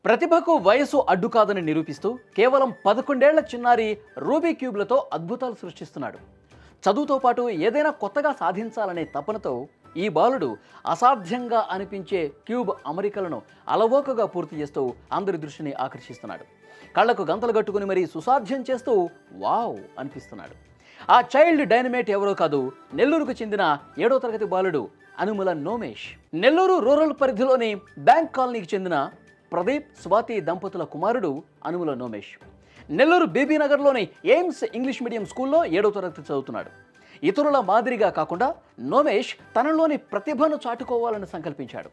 ప్రతిభకు వయసు అడ్డు కాదని నిరూపిస్తూ కేవలం 11 ఏళ్ల చిన్నారి రూబీ క్యూబ్లతో అద్భుతాలు సృష్టిస్తున్నాడు. చదువుతో పాటు ఏదైనా కొత్తగా సాధించాలనే తపనతో ఈ బాలుడు అసాధ్యంగా అనిపించే క్యూబ్ అమరికలను అలవోకగా పూర్తి చేస్తూ అందరి దృష్టిని ఆకర్షిస్తున్నాడు. కళ్లకు గంతలు కట్టుకుని మరీ సుసాధ్యం చేస్తూ వావ్ అనిపిస్తున్నాడు. ఆ చైల్డ్ డైనమేట్ ఎవరో కాదు, నెల్లూరుకు చెందిన 7వ తరగతి బాలుడు అనుముల నోమేష్. నెల్లూరు రూరల్ పరిధిలోని బ్యాంక్ కాలనీకి చెందిన ప్రదీప్ స్వాతి దంపతుల కుమారుడు అనుముల నోమేష్. నెల్లూరు బీబీ నగర్లోని ఎయిమ్స్ ఇంగ్లీష్ మీడియం స్కూల్లో 7వ తరగతి చదువుతున్నాడు. ఇతరుల మాదిరిగా కాకుండా నోమేష్ తనలోని ప్రతిభను చాటుకోవాలని సంకల్పించాడు.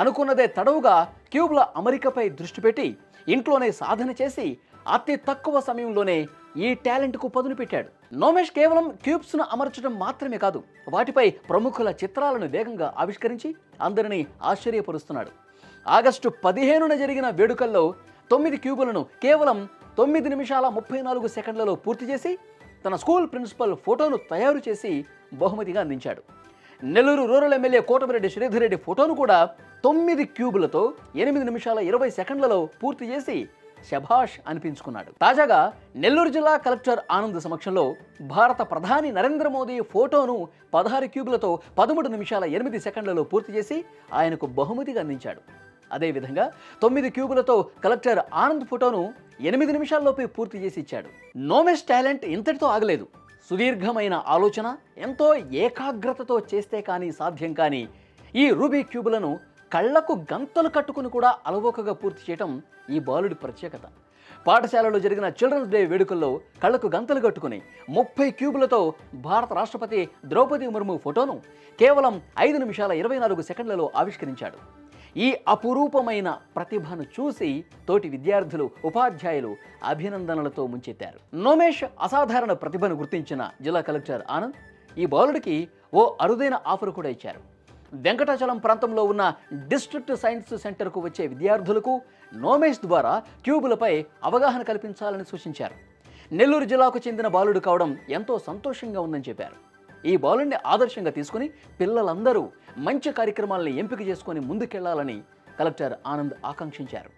అనుకున్నదే తడవుగా క్యూబ్ల అమరికపై దృష్టి పెట్టి ఇంట్లోనే సాధన చేసి అతి తక్కువ సమయంలోనే ఈ టాలెంట్కు పదును పెట్టాడు. నోమేష్ కేవలం క్యూబ్స్ను అమర్చడం మాత్రమే కాదు, వాటిపై ప్రముఖుల చిత్రాలను వేగంగా ఆవిష్కరించి అందరినీ ఆశ్చర్యపరుస్తున్నాడు. ఆగస్టు 15న జరిగిన వేడుకల్లో 9 క్యూబులను కేవలం 9 నిమిషాల 34 సెకండ్లలో పూర్తి చేసి తన స్కూల్ ప్రిన్సిపల్ ఫోటోను తయారు చేసి బహుమతిగా అందించాడు. నెల్లూరు రూరల్ ఎమ్మెల్యే కోటమిరెడ్డి శ్రీధర్ రెడ్డి ఫోటోను కూడా 9 క్యూబులతో 8 నిమిషాల 20 సెకండ్లలో పూర్తి చేసి శభాష్ అనిపించుకున్నాడు. తాజాగా నెల్లూరు జిల్లా కలెక్టర్ ఆనంద్ సమక్షంలో భారత ప్రధాని నరేంద్ర మోదీ ఫోటోను 16 క్యూబులతో 13 నిమిషాల 8 సెకండ్లలో పూర్తి చేసి ఆయనకు బహుమతిగా అందించాడు. అదేవిధంగా 9 క్యూబులతో కలెక్టర్ ఆనంద్ ఫోటోను 8 నిమిషాల్లోపే పూర్తి చేసి ఇచ్చాడు. నోమేష్ టాలెంట్ ఇంతటితో ఆగలేదు. సుదీర్ఘమైన ఆలోచన, ఎంతో ఏకాగ్రతతో చేస్తే కానీ సాధ్యం కాని ఈ రూబీ క్యూబులను కళ్లకు గంతలు కట్టుకుని కూడా అలవోకగా పూర్తి చేయటం ఈ బాలుడి ప్రత్యేకత. పాఠశాలలో జరిగిన చిల్డ్రన్స్ డే వేడుకల్లో కళ్లకు గంతలు కట్టుకుని 30 క్యూబులతో భారత రాష్ట్రపతి ద్రౌపది ముర్ము ఫోటోను కేవలం 5 నిమిషాల 24 సెకండ్లలో ఆవిష్కరించాడు. ఈ అపురూపమైన ప్రతిభను చూసి తోటి విద్యార్థులు, ఉపాధ్యాయులు అభినందనలతో ముంచెత్తారు. నోమేష్ అసాధారణ ప్రతిభను గుర్తించిన జిల్లా కలెక్టర్ ఆనంద్ ఈ బాలుడికి ఓ అరుదైన ఆఫర్ కూడా ఇచ్చారు. వెంకటాచలం ప్రాంతంలో ఉన్న డిస్ట్రిక్ట్ సైన్స్ సెంటర్కు వచ్చే విద్యార్థులకు నోమేష్ ద్వారా క్యూబులపై అవగాహన కల్పించాలని సూచించారు. నెల్లూరు జిల్లాకు చెందిన బాలుడు కావడం ఎంతో సంతోషంగా ఉందని చెప్పారు. ఈ బాలుడిని ఆదర్శంగా తీసుకుని పిల్లలందరూ మంచి కార్యక్రమాలను ఎంపిక చేసుకుని ముందుకెళ్లాలని కలెక్టర్ ఆనంద్ ఆకాంక్షించారు.